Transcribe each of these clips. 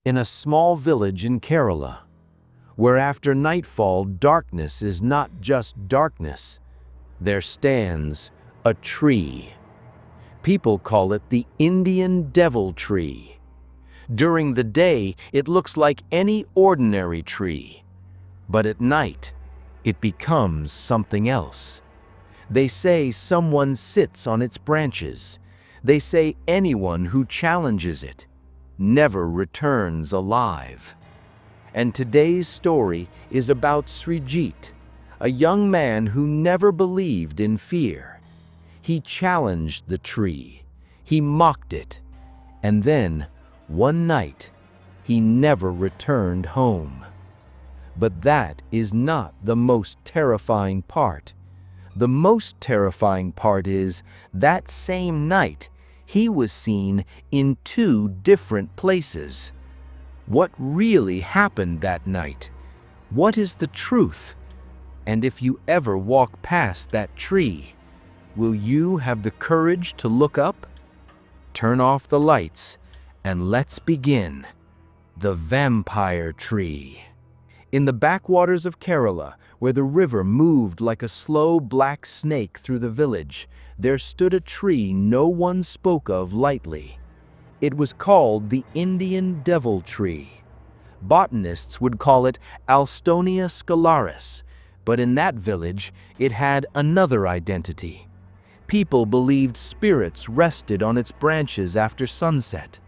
in a small village in Kerala, where after nightfall darkness is not just darkness, there stands a tree. People call it the Indian Devil Tree. During the day, it looks like any ordinary tree, but at night, it becomes something else. They say someone sits on its branches. They say anyone who challenges it never returns alive. And today's story is about Srijith, a young man who never believed in fear. He challenged the tree. He mocked it. And then, one night, he never returned home. But that is not the most terrifying part. The most terrifying part is that same night, he was seen in 2 different places. What really happened that night? What is the truth? And if you ever walk past that tree, will you have the courage to look up? Turn off the lights and let's begin. The Vampire Tree. In the backwaters of Kerala, where the river moved like a slow black snake through the village, there stood a tree no one spoke of lightly. It was called the Indian Devil Tree. Botanists would call it Alstonia scalaris, but in that village, it had another identity. People believed spirits rested on its branches after sunset.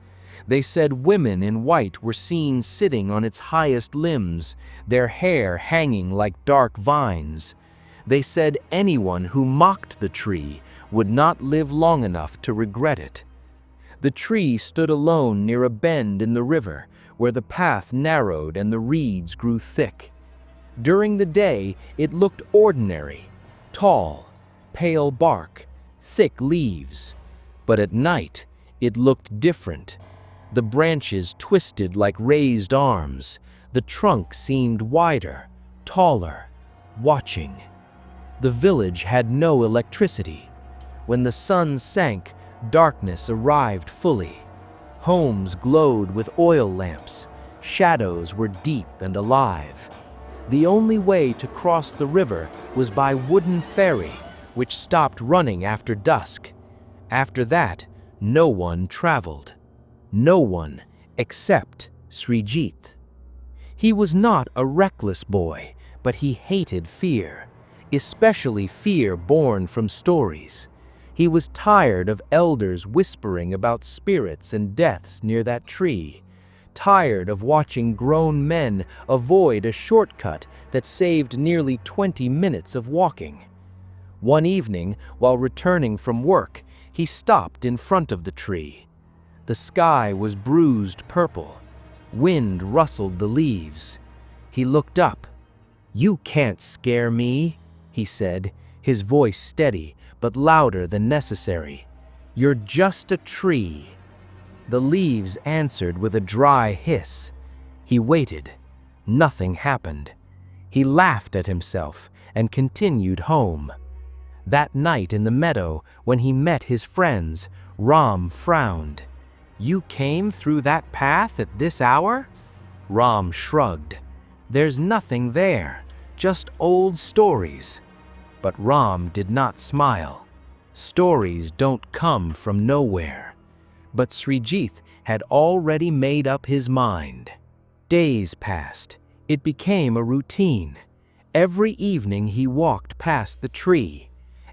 They said women in white were seen sitting on its highest limbs, their hair hanging like dark vines. They said anyone who mocked the tree would not live long enough to regret it. The tree stood alone near a bend in the river, where the path narrowed and the reeds grew thick. During the day, it looked ordinary, tall, pale bark, thick leaves. But at night, it looked different. The branches twisted like raised arms. The trunk seemed wider, taller, watching. The village had no electricity. When the sun sank, darkness arrived fully. Homes glowed with oil lamps. Shadows were deep and alive. The only way to cross the river was by wooden ferry, which stopped running after dusk. After that, no one traveled. No one except Srijith. He was not a reckless boy, but he hated fear, especially fear born from stories. He was tired of elders whispering about spirits and deaths near that tree, tired of watching grown men avoid a shortcut that saved nearly 20 minutes of walking. One evening, while returning from work, he stopped in front of the tree. The sky was bruised purple. Wind rustled the leaves. He looked up. "You can't scare me," he said, his voice steady but louder than necessary. "You're just a tree." The leaves answered with a dry hiss. He waited. Nothing happened. He laughed at himself and continued home. That night in the meadow, when he met his friends, Ram frowned. "You came through that path at this hour?" Ram shrugged. "There's nothing there, just old stories." But Ram did not smile. Stories don't come from nowhere. But Srijith had already made up his mind. Days passed. It became a routine. Every evening he walked past the tree.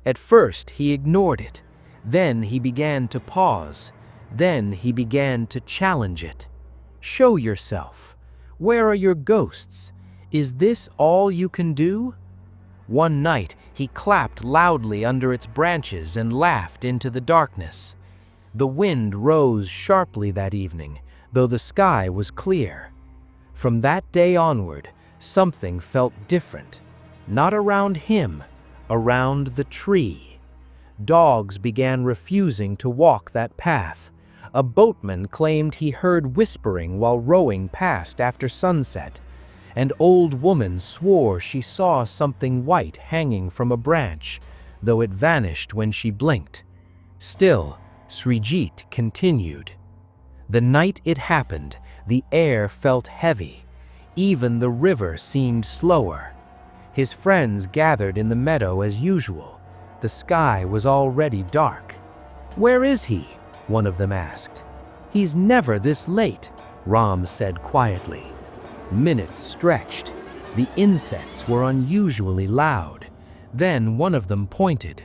At first he ignored it. Then he began to pause. Then he began to challenge it. "Show yourself. Where are your ghosts? Is this all you can do?" One night, he clapped loudly under its branches and laughed into the darkness. The wind rose sharply that evening, though the sky was clear. From that day onward, something felt different. Not around him, around the tree. Dogs began refusing to walk that path. A boatman claimed he heard whispering while rowing past after sunset. An old woman swore she saw something white hanging from a branch, though it vanished when she blinked. Still, Srijith continued. The night it happened, The air felt heavy. Even the river seemed slower. His friends gathered in the meadow as usual. The sky was already dark. "Where is he?" one of them asked. "He's never this late," Ram said quietly. Minutes stretched. The insects were unusually loud. Then one of them pointed.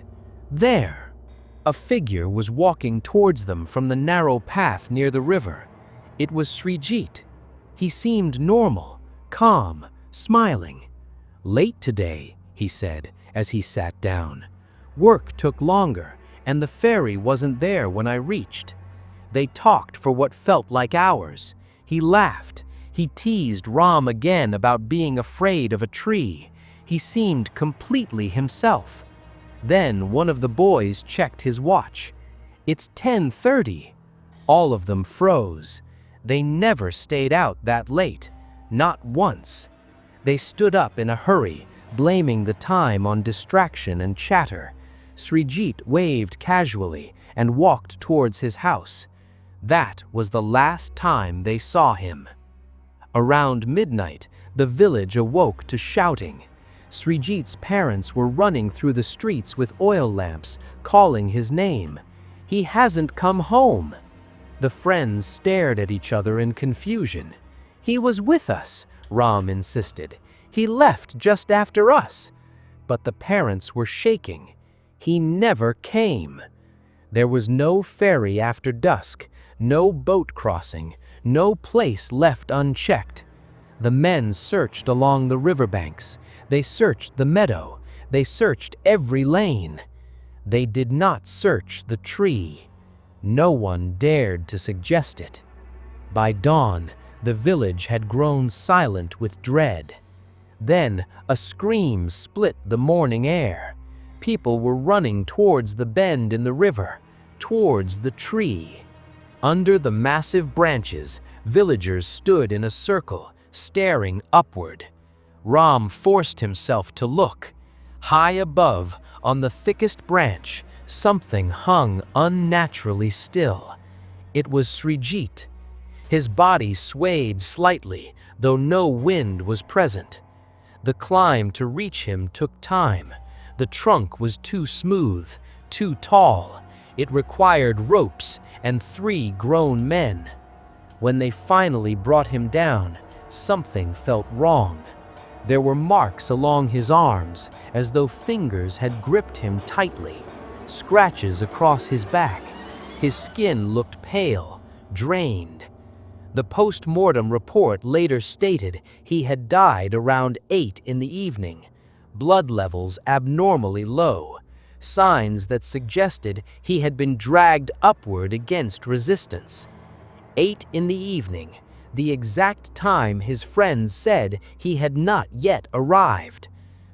There! A figure was walking towards them from the narrow path near the river. It was Srijith. He seemed normal, calm, smiling. "Late today," he said as he sat down. "Work took longer, and the ferry wasn't there when I reached." They talked for what felt like hours. He laughed. He teased Ram again about being afraid of a tree. He seemed completely himself. Then one of the boys checked his watch. "It's 10:30. All of them froze. They never stayed out that late. Not once. They stood up in a hurry, blaming the time on distraction and chatter. Srijith waved casually and walked towards his house. That was the last time they saw him. Around midnight, the village awoke to shouting. Srijith's parents were running through the streets with oil lamps, calling his name. "He hasn't come home." The friends stared at each other in confusion. "He was with us," Ram insisted. "He left just after us." But the parents were shaking. He never came. There was no ferry after dusk, no boat crossing, no place left unchecked. The men searched along the riverbanks. They searched the meadow. They searched every lane. They did not search the tree. No one dared to suggest it. By dawn, the village had grown silent with dread. Then a scream split the morning air. People were running towards the bend in the river, towards the tree. Under the massive branches, villagers stood in a circle, staring upward. Ram forced himself to look. High above, on the thickest branch, something hung unnaturally still. It was Srijith. His body swayed slightly, though no wind was present. The climb to reach him took time. The trunk was too smooth, too tall. It required ropes and 3 grown men. When they finally brought him down, something felt wrong. There were marks along his arms, as though fingers had gripped him tightly, scratches across his back. His skin looked pale, drained. The post-mortem report later stated he had died around 8 in the evening, blood levels abnormally low, signs that suggested he had been dragged upward against resistance. 8 in the evening, the exact time his friends said he had not yet arrived.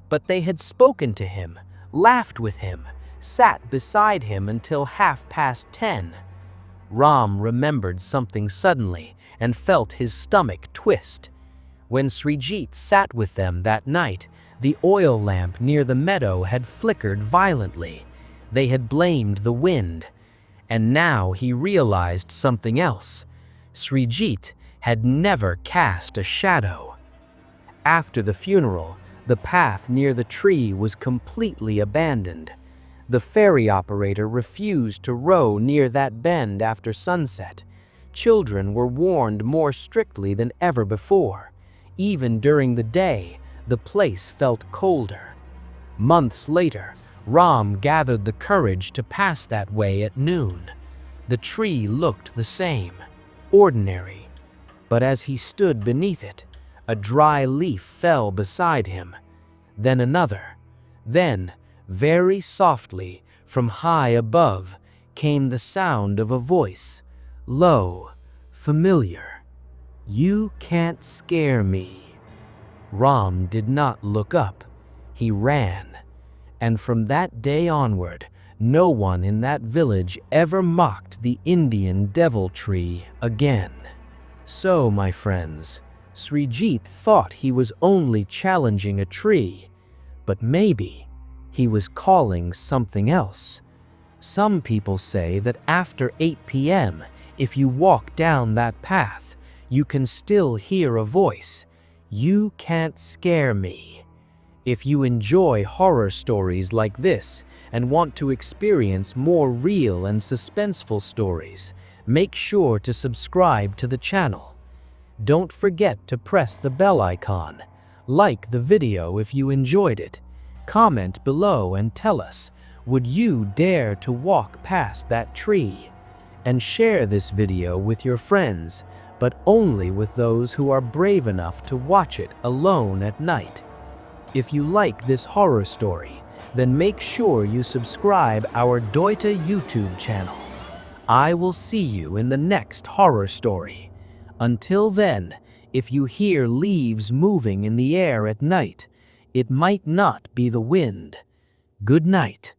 But they had spoken to him, laughed with him, sat beside him until 10:30. Ram remembered something suddenly and felt his stomach twist. When Srijith sat with them that night, the oil lamp near the meadow had flickered violently. They had blamed the wind. And now he realized something else. Srijith had never cast a shadow. After the funeral, the path near the tree was completely abandoned. The ferry operator refused to row near that bend after sunset. Children were warned more strictly than ever before. Even during the day, the place felt colder. Months later, Ram gathered the courage to pass that way at noon. The tree looked the same, ordinary. But as he stood beneath it, a dry leaf fell beside him. Then another. Then, very softly, from high above, came the sound of a voice, low, familiar. "You can't scare me." Ram did not look up. He ran. And from that day onward, no one in that village ever mocked the Indian devil tree again. So, my friends, Srijith thought he was only challenging a tree, but maybe he was calling something else. Some people say that after 8 p.m., if you walk down that path, you can still hear a voice. You can't scare me. If you enjoy horror stories like this and want to experience more real and suspenseful stories, make sure to subscribe to the channel. Don't forget to press the bell icon. Like the video if you enjoyed it. Comment below and tell us, would you dare to walk past that tree? And share this video with your friends, but only with those who are brave enough to watch it alone at night. If you like this horror story, then make sure you subscribe our Doyta YouTube channel. I will see you in the next horror story. Until then, if you hear leaves moving in the air at night, it might not be the wind. Good night.